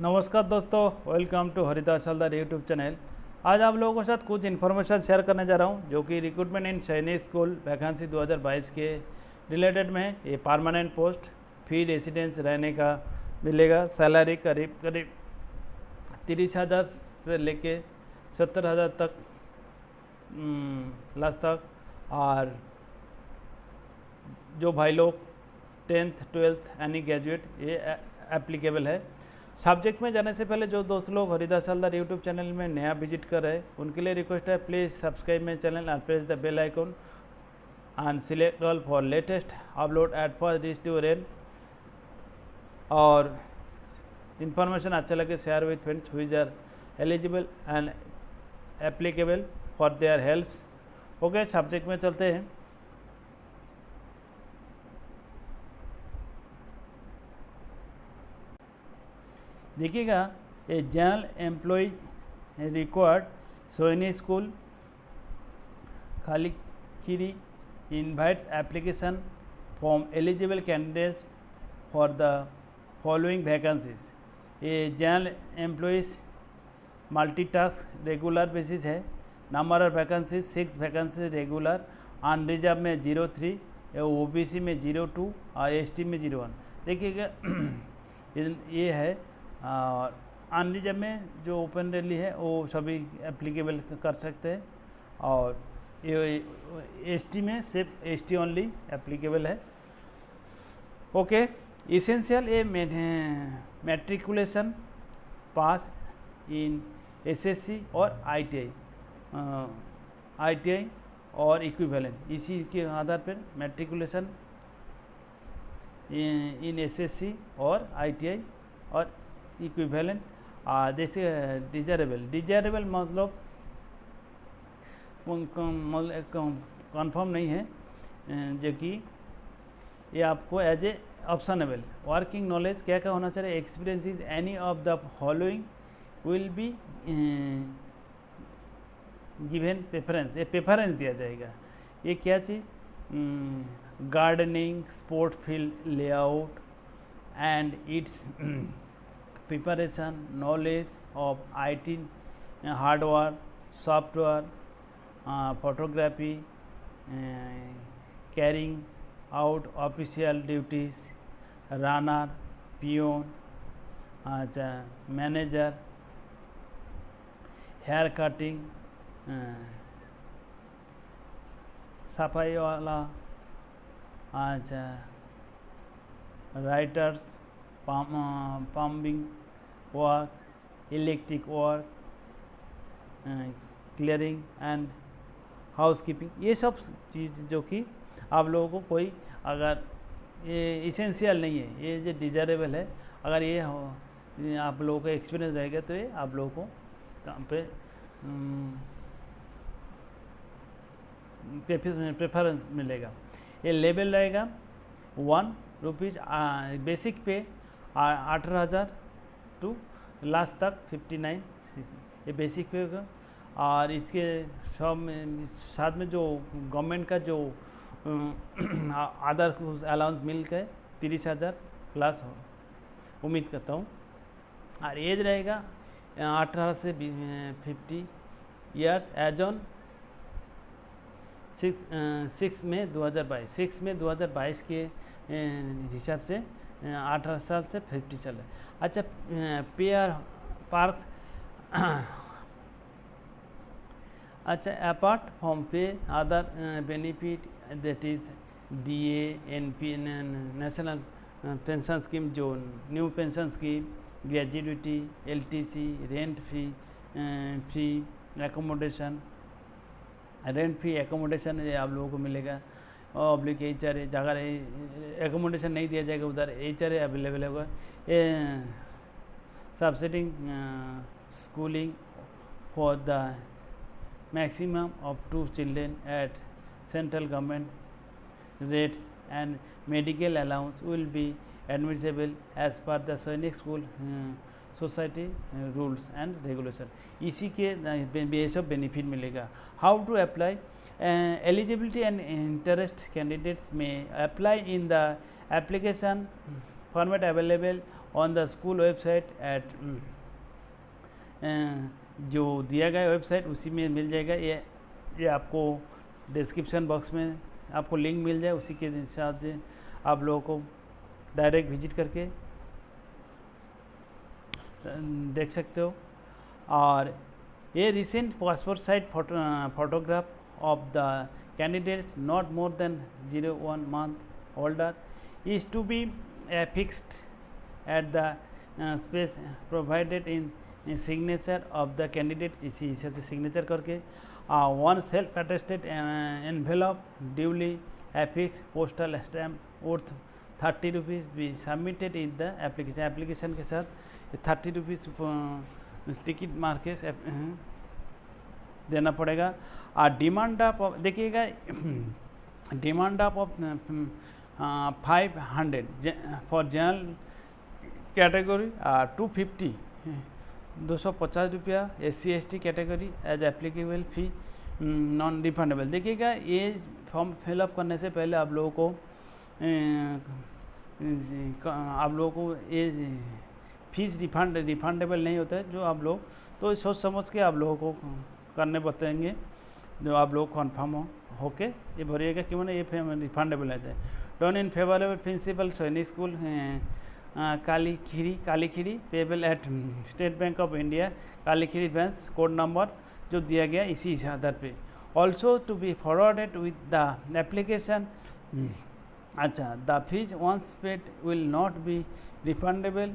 नमस्कार दोस्तों, welcome to Haridas Haldar YouTube channel. आज आप लोगों के साथ कुछ इन्फॉर्मेशन शेयर करने जा रहा हूं जो कि रिक्रूटमेंट इन सैनिक स्कूल वैकेंसी 2022 के रिलेटेड में है। ये परमानेंट पोस्ट, फी रेसिडेंस रहने का मिलेगा, सैलरी करीब करीब 30,000 से लेके 70,000 तक लास्ट तक। और जो भाई लोग 10th 12th यानी ग्रेजुएट ये एप्लीकेबल है। सब्जेक्ट में जाने से पहले जो दोस्त लोग हरिदास हलदर यूट्यूब चैनल में नया विजिट कर रहे हैं उनके लिए रिक्वेस्ट है, please subscribe my channel and press the bell icon and select all for latest upload at first reach to rail. और इन्फॉर्मेशन अच्छा लगे share with friends who are eligible and applicable for their helps. Okay, subject में चलते हैं। देखिएगा, a general employ required Sainik school Kalikiri invites application from eligible candidates for the following vacancies। ये general employees multitask regular basis है। Number of vacancies 6 vacancies regular, unreserved में 03, OBC में 02 और ST में 01। देखिएगा ये है। और अनरिजर्व में जो ओपन रैली है वो सभी एप्लीकेबल कर सकते हैं, और ये एसटी में सिर्फ एसटी ओनली एप्लीकेबल है। Okay, essential a matriculation pass in SSC और आईटीआई और इक्विवेलेंट। इसी के आधार पर मैट्रिकुलेशन इन एसएससी और आईटीआई और इक्विवेलेंट। जैसे डिजायरेबल मतलब कंफर्म नहीं है, जो कि ये आपको as a optionable. Working knowledge क्या क्या होना चाहिए? Experience is any of the following will be given preference. ये प्रेफरेंस दिया जाएगा। ये क्या चीज़? Gardening, sport field layout and it's preparation, knowledge of IT hardware, software, photography, carrying out official duties, runner, peon, manager, hair cutting, सफाई वाला, writers, plumbing work, electric work, clearing and housekeeping. ये सब चीज़ जो कि आप लोगों को कोई, अगर ये इसेंशियल नहीं है, ये जो डिजायरेबल है, अगर ये आप लोगों का एक्सपीरियंस रहेगा तो ये आप लोगों को काम पे प्रेफरेंस मिलेगा। ये लेवल रहेगा 1 रुपीज़ बेसिक पे 18,000 टू लास्ट तक 59, ये बेसिक पे होगा। और इसके सब साथ में जो गवर्नमेंट का जो अदर अलाउंस मिल के 30,000 प्लस हो, उम्मीद करता हूँ। और एज रहेगा 18 से 50 ईयर्स एज ऑन 6 मई 2022। 6 मई 2022 के हिसाब से 18 साल से 50 साल है। अच्छा, पेयर पार्क अच्छा, apart from pay other benefit that is DA, NP, national pension scheme, जो new pension scheme, gratuity, LTC, rent free accommodation, rent free accommodation ये आप लोगों को मिलेगा। ऑब्लिक एचआर जगह एकोमोडेशन नहीं दिया जाएगा, उधर एचआर अवेलेबल होगा। Subsidising schooling for the maximum of 2 children at central government rates and medical allowance will be admissible as per the Sainik school society rules and regulation. इसी के ये सब बेनिफिट मिलेगा। How to apply? Eligibility and interest candidates may apply in the application format available on the school website eight जो दिया गया website उसी में मिल जाएगा। ये आपको डिस्क्रिप्शन बॉक्स में आपको लिंक मिल जाए, उसी के हिसाब से आप लोगों को डायरेक्ट विजिट करके देख सकते हो। और ये recent passport size photograph of the candidate not more than 01 month older is to be affixed at the space provided in signature of the candidate। इसी हिसाब से सिग्नेचर करके one self attested envelope duly affixed postal stamp worth 30 rupees भी submitted in the application. Application के साथ 30 rupees ticket मार के देना पड़ेगा। डिमांड ऑफ देखिएगा, demand of 500 for general category, 250 250 रुपया SC/ST category as applicable fee non refundable. देखिएगा ये फॉर्म फिलअप करने से पहले आप लोगों को ये फीस रिफंडेबल नहीं होता है, जो आप लोग तो सोच समझ के आप लोगों को करने बताएंगे, जो आप लोग कन्फर्म होके ये भरिएगा कि मैंने ये रिफंडेबल है जाए। Done in favour of principal Sainik school Kalikhiri payable at State Bank of India Kalikhiri branch, code number जो दिया गया इसी आधार पे। Also to be forwarded with the application. अच्छा, the fees once paid will not be refundable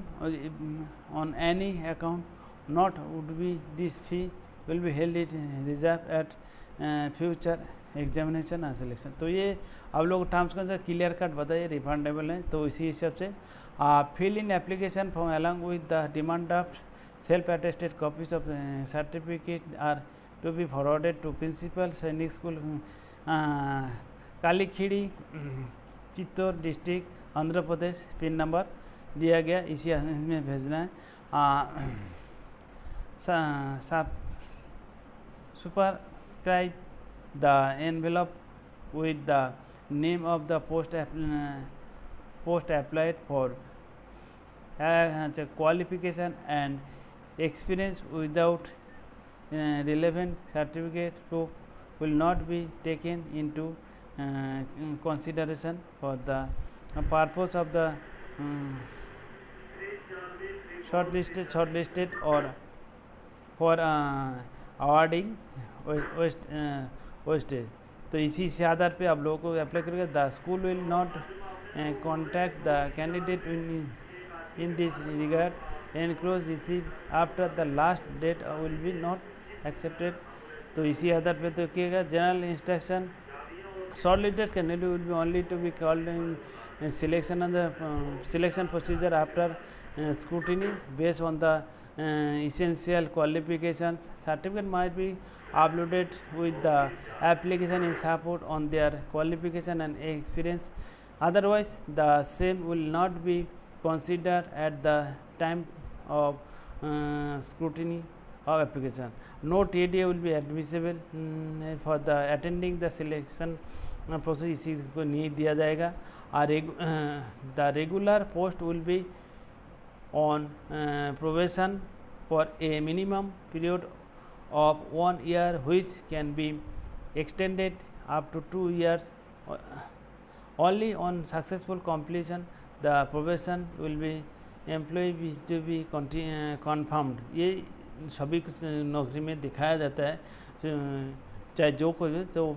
on any account not would be this fee will be held it reserve at future examination and selection. तो ये आप लोग terms के अंदर clear cut बताइए refundable है, तो इसी हिसाब से fill in application form along with the demand of self attested copies of certificate are to be forwarded to principal Sainik school कालीखीरी Chittoor district Andhra Pradesh. Pin number दिया गया इसी में भेजना है। Superscribe the envelope with the name of the post applied for, qualification and experience without relevant certificate proof will not be taken into consideration for the purpose of the shortlisted or for awarding wastage. तो इसी से आधार पे आप लोगों को apply करेगा। The school will not contact the candidate in this regard and close receive after the last date will be not accepted. तो इसी आधार पे तो किएगा। General instruction shortlisted candidate will be only to be called in selection on the selection procedure after scrutiny based on the essential qualifications. Certificate might be uploaded with the application in support on their qualification and experience. Otherwise, the same will not be considered at the time of scrutiny of application. No TDA will be admissible for the attending the selection process। इसी को नहीं दिया जाएगा। The regular post will be on probation for a minimum period of 1 year, which can be extended up to 2 years. Only on successful completion the probation will be employee to be confirmed। ये सभी नौकरी में दिखाया जाता है, चाहे जो कोई तो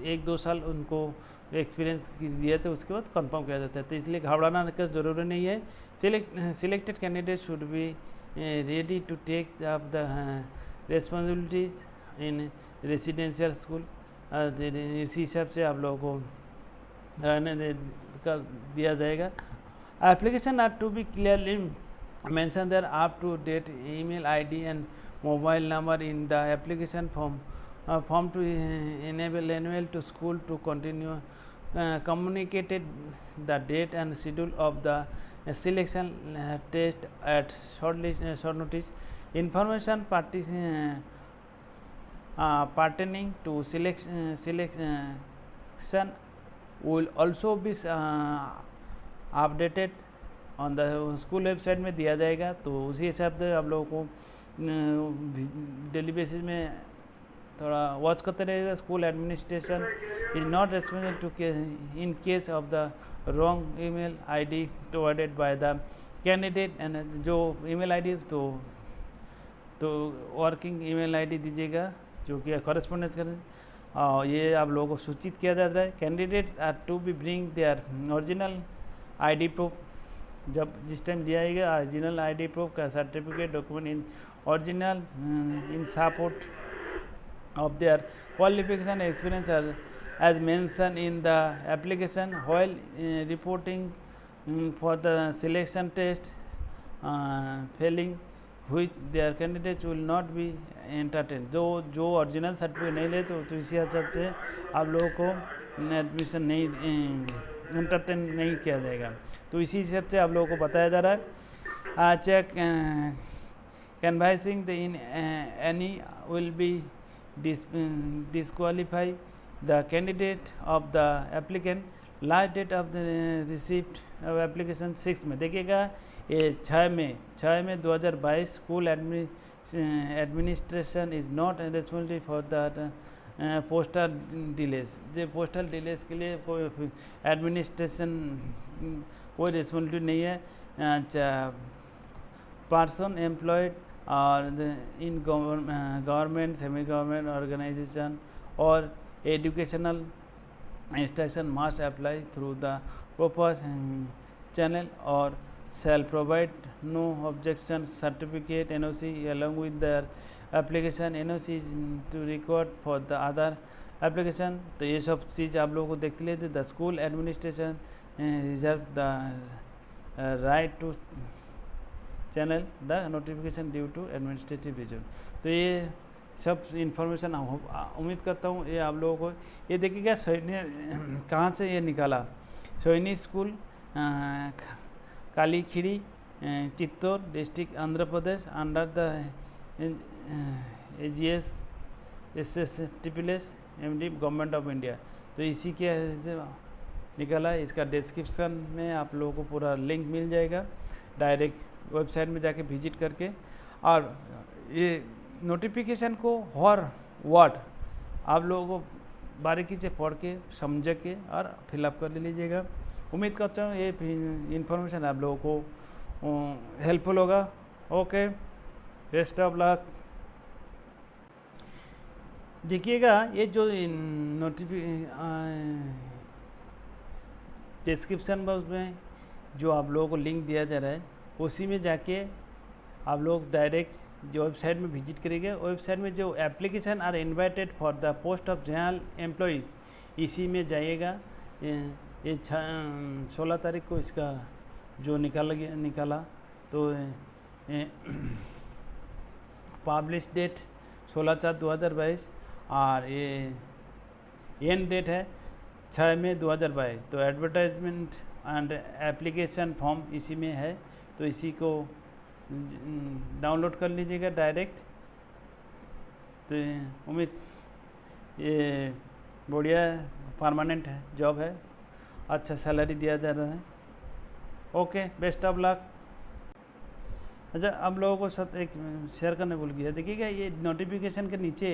1-2 साल उनको एक्सपीरियंस दिया तो उसके बाद कंफर्म किया जाता है। तो इसलिए घबराना का ज़रूरी नहीं है। Selected candidate should be ready to take up the responsibilities in residential school. इसी हिसाब से आप लोगों को रहने कर दिया जाएगा। Application are to be clearly mention their up to date email ID and mobile number in the application form to enable to school to continue communicated the date and schedule of the selection test at short notice. Information pertaining to selection will also be updated on the school website में दिया जाएगा। तो उसी हिसाब से आप लोगों को डेली बेसिस में थोड़ा वॉच करते रहेगा। School administration is not responsible to in case of the wrong email ID provided by the candidate. And जो ईमेल आईडी तो वर्किंग ईमेल आईडी दीजिएगा जो कि कॉरेस्पॉन्डेंस करें। ये आप लोगों को सूचित किया जाता है। Candidate are to be bring their original ID proof, जब जिस टाइम दिया जाएगा ओरिजिनल आईडी प्रूफ का certificate document in original in support of their qualification experience are as mentioned in the application while reporting for the selection test failing which their candidates will not be entertained। जो original certificate नहीं ले तो इसी हिसाब से आप लोगों को एडमिशन नहीं एंटरटेन नहीं किया जाएगा। तो इसी हिसाब से आप लोगों को बताया जा रहा है। Check canvassing the in any will be disqualify the candidate of the applicant। Last date of the receipt of application 6 में देखिएगा, ये 6 में 2022 school administration is not responsible for the postal delays. जो पोस्टल डिलेस के लिए कोई administration कोई responsibility नहीं है। पर्सन एम्प्लॉयड और in government semi government organisation और educational instruction must apply through the proper channel और shall provide no objection certificate NOC along with their application NOC to record for the other application। तो ये सब चीज़ आप लोगों को देखते लेते। The school administration reserve the right to channel the notification due to administrative reason. तो ये सब इंफॉर्मेशन उम्मीद करता हूँ ये आप लोगों को। ये देखिएगा सैन्य कहाँ से ये निकाला, Sainik school कालीखीरी Chittoor district Andhra Pradesh under the AGS SSTPS MD government of India. तो इसी के से निकाला। इसका डिस्क्रिप्शन में आप लोगों को पूरा लिंक मिल जाएगा, डायरेक्ट वेबसाइट में जाके विजिट करके। और ये नोटिफिकेशन को हर वर्ड आप लोगों को बारीकी से पढ़ के समझ के और फिलअप कर लीजिएगा। उम्मीद करता हूँ ये इन्फॉर्मेशन आप लोगों को हेल्पफुल होगा। Okay, best of luck. देखिएगा ये जो डिस्क्रिप्शन बॉक्स में जो आप लोगों को लिंक दिया जा रहा है उसी में जाके आप लोग डायरेक्ट जो वेबसाइट में विजिट करेंगे। वेबसाइट में जो application are invited for the post of general employees इसी में जाइएगा। ये 16 तारीख को इसका जो निकाला तो पब्लिश डेट 16/4/2022 और ये एंड डेट है 6 मई 2022। तो एडवर्टाइजमेंट एंड एप्लीकेशन फॉर्म इसी में है, तो इसी को डाउनलोड कर लीजिएगा डायरेक्ट। तो उम्मीद ये बढ़िया परमानेंट जॉब है, अच्छा सैलरी दिया जा रहा है। Okay, best of luck. अच्छा, आप लोगों को साथ एक शेयर करने भूल गया। देखिएगा ये नोटिफिकेशन के नीचे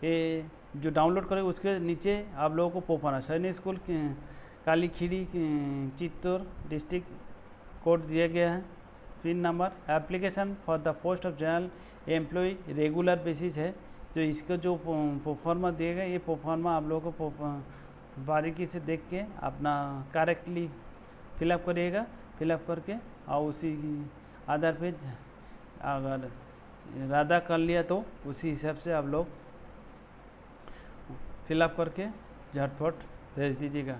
ये जो डाउनलोड करें उसके नीचे आप लोगों को पोफाना Sainik school कालीखीरी Chittoor district code दिया गया है, pin number, application for the post of general employ regular basis है। तो इसका जो प्रोफार्मा दिएगा ये प्रोफार्मा आप लोगों को बारीकी से देख के अपना करेक्टली फिलअप करिएगा। फिलअप करके और उसी आधार पे अगर इरादा कर लिया तो उसी हिसाब से आप लोग फिलअप करके झटपट भेज दीजिएगा।